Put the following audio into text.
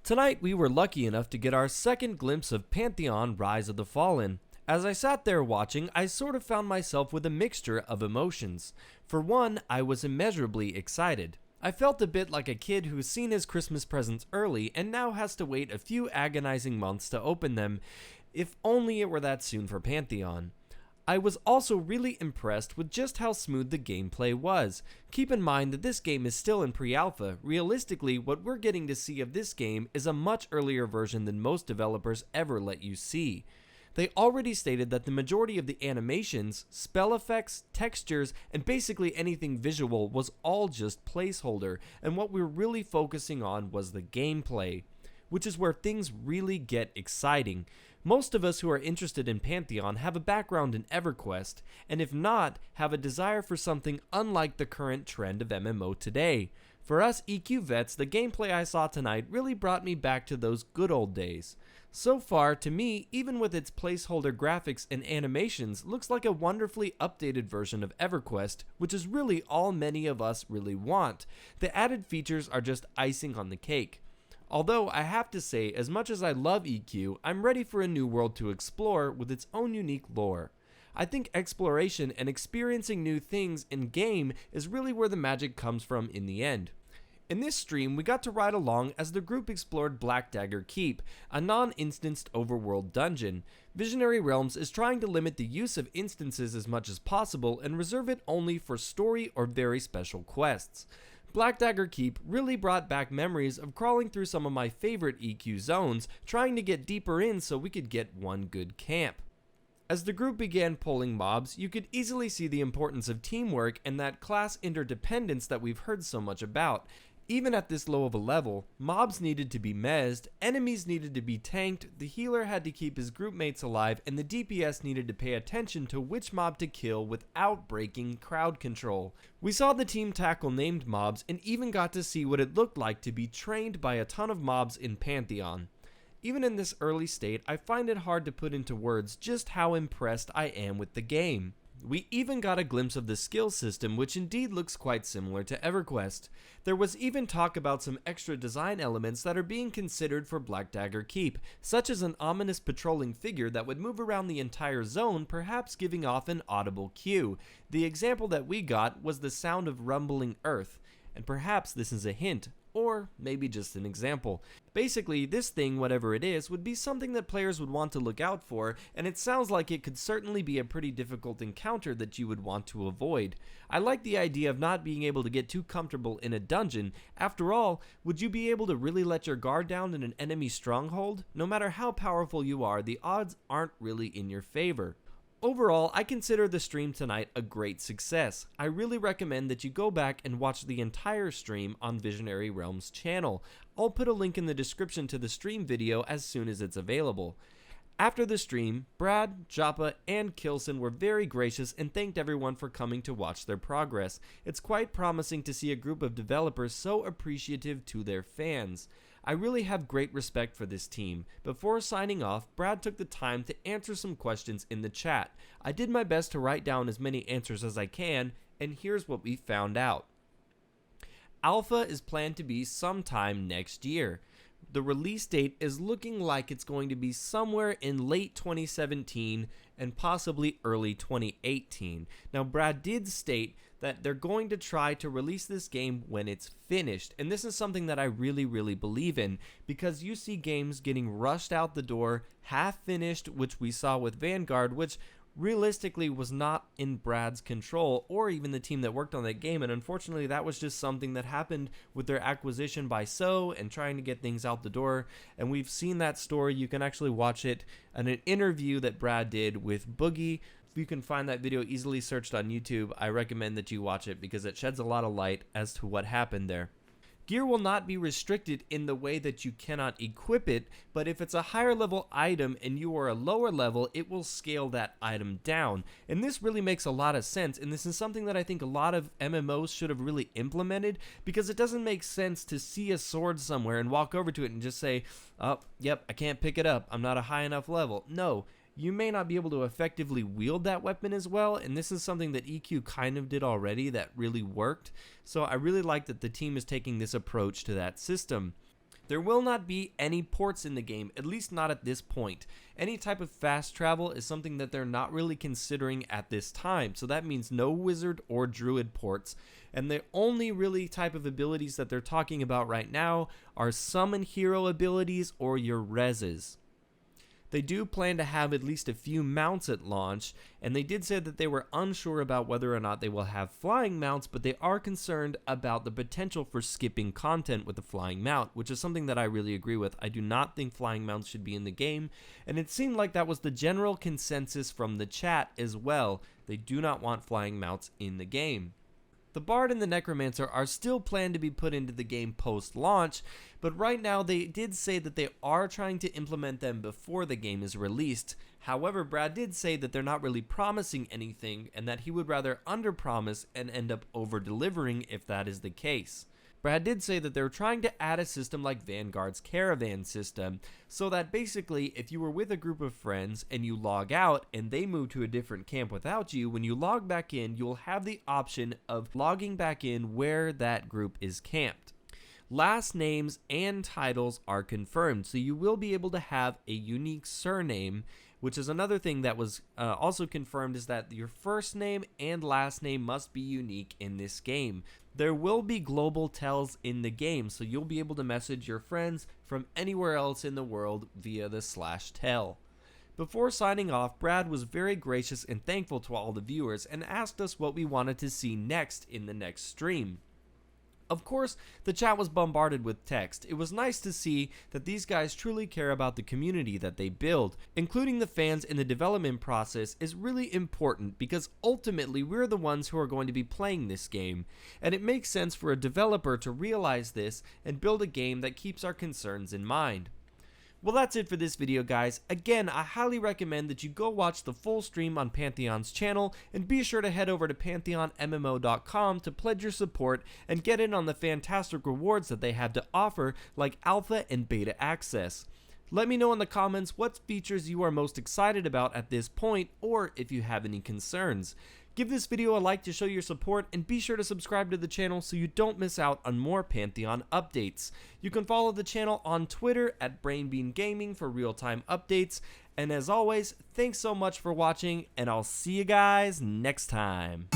Tonight we were lucky enough to get our second glimpse of Pantheon Rise of the Fallen. As I sat there watching, I sort of found myself with a mixture of emotions. For one, I was immeasurably excited. I felt a bit like a kid who's seen his Christmas presents early and now has to wait a few agonizing months to open them, if only it were that soon for Pantheon. I was also really impressed with just how smooth the gameplay was. Keep in mind that this game is still in pre-alpha. Realistically, what we're getting to see of this game is a much earlier version than most developers ever let you see. They already stated that the majority of the animations, spell effects, textures, and basically anything visual was all just placeholder, and what we're really focusing on was the gameplay, which is where things really get exciting. Most of us who are interested in Pantheon have a background in EverQuest, and if not, have a desire for something unlike the current trend of MMO today. For us EQ vets, the gameplay I saw tonight really brought me back to those good old days. So far, to me, even with its placeholder graphics and animations, looks like a wonderfully updated version of EverQuest, which is really all many of us really want. The added features are just icing on the cake. Although I have to say, as much as I love EQ, I'm ready for a new world to explore with its own unique lore. I think exploration and experiencing new things in game is really where the magic comes from in the end. In this stream, we got to ride along as the group explored Black Dagger Keep, a non-instanced overworld dungeon. Visionary Realms is trying to limit the use of instances as much as possible and reserve it only for story or very special quests. Black Dagger Keep really brought back memories of crawling through some of my favorite EQ zones, trying to get deeper in so we could get one good camp. As the group began pulling mobs, you could easily see the importance of teamwork and that class interdependence that we've heard so much about. Even at this low of a level, mobs needed to be mezzed, enemies needed to be tanked, the healer had to keep his group mates alive, and the DPS needed to pay attention to which mob to kill without breaking crowd control. We saw the team tackle named mobs and even got to see what it looked like to be trained by a ton of mobs in Pantheon. Even in this early state, I find it hard to put into words just how impressed I am with the game. We even got a glimpse of the skill system, which indeed looks quite similar to EverQuest. There was even talk about some extra design elements that are being considered for Black Dagger Keep, such as an ominous patrolling figure that would move around the entire zone, perhaps giving off an audible cue. The example that we got was the sound of rumbling earth, and perhaps this is a hint, or maybe just an example. Basically, this thing, whatever it is, would be something that players would want to look out for, and it sounds like it could certainly be a pretty difficult encounter that you would want to avoid. I like the idea of not being able to get too comfortable in a dungeon. After all, would you be able to really let your guard down in an enemy stronghold? No matter how powerful you are, the odds aren't really in your favor. Overall, I consider the stream tonight a great success. I really recommend that you go back and watch the entire stream on Visionary Realms channel. I'll put a link in the description to the stream video as soon as it's available. After the stream, Brad, Joppa, and Kilson were very gracious and thanked everyone for coming to watch their progress. It's quite promising to see a group of developers so appreciative to their fans. I really have great respect for this team. Before signing off, Brad took the time to answer some questions in the chat. I did my best to write down as many answers as I can, and here's what we found out. Alpha is planned to be sometime next year. The release date is looking like it's going to be somewhere in late 2017 and possibly early 2018. Now, Brad did state that they're going to try to release this game when it's finished, and this is something that I really believe in, because you see games getting rushed out the door, half finished, which we saw with Vanguard, which realistically was not in Brad's control or even the team that worked on that game, and unfortunately that was just something that happened with their acquisition by So and trying to get things out the door. And we've seen that story. You can actually watch it in an interview that Brad did with Boogie. If you can find that video easily searched on YouTube, I recommend that you watch it because it sheds a lot of light as to what happened there. Gear will not be restricted in the way that you cannot equip it, but if it's a higher level item and you are a lower level, it will scale that item down. And this really makes a lot of sense, and this is something that I think a lot of MMOs should have really implemented, because it doesn't make sense to see a sword somewhere and walk over to it and just say, oh, yep, I can't pick it up, I'm not a high enough level. No. You may not be able to effectively wield that weapon as well, and this is something that EQ kind of did already that really worked. So I really like that the team is taking this approach to that system. There will not be any ports in the game, at least not at this point. Any type of fast travel is something that they're not really considering at this time, so that means no wizard or druid ports, and the only really type of abilities that they're talking about right now are summon hero abilities or your reses. They do plan to have at least a few mounts at launch, and they did say that they were unsure about whether or not they will have flying mounts, but they are concerned about the potential for skipping content with the flying mount, which is something that I really agree with. I do not think flying mounts should be in the game, and it seemed like that was the general consensus from the chat as well. They do not want flying mounts in the game. The Bard and the Necromancer are still planned to be put into the game post-launch, but right now they did say that they are trying to implement them before the game is released. However, Brad did say that they're not really promising anything and that he would rather under-promise and end up over-delivering if that is the case. Brad did say that they're trying to add a system like Vanguard's caravan system, so that basically if you were with a group of friends and you log out and they move to a different camp without you, when you log back in, you'll have the option of logging back in where that group is camped. Last names and titles are confirmed, so you will be able to have a unique surname, which is another thing that was also confirmed, is that your first name and last name must be unique in this game. There will be global tells in the game, so you'll be able to message your friends from anywhere else in the world via the /tell. Before signing off, Brad was very gracious and thankful to all the viewers and asked us what we wanted to see next in the next stream. Of course, the chat was bombarded with text. It was nice to see that these guys truly care about the community that they build. Including the fans in the development process is really important because ultimately we're the ones who are going to be playing this game, and it makes sense for a developer to realize this and build a game that keeps our concerns in mind. Well, that's it for this video, guys. Again, I highly recommend that you go watch the full stream on Pantheon's channel, and be sure to head over to pantheonmmo.com to pledge your support and get in on the fantastic rewards that they have to offer, like alpha and beta access. Let me know in the comments what features you are most excited about at this point, or if you have any concerns. Give this video a like to show your support, and be sure to subscribe to the channel so you don't miss out on more Pantheon updates. You can follow the channel on Twitter at BrainBeanGaming for real-time updates, and as always, thanks so much for watching, and I'll see you guys next time.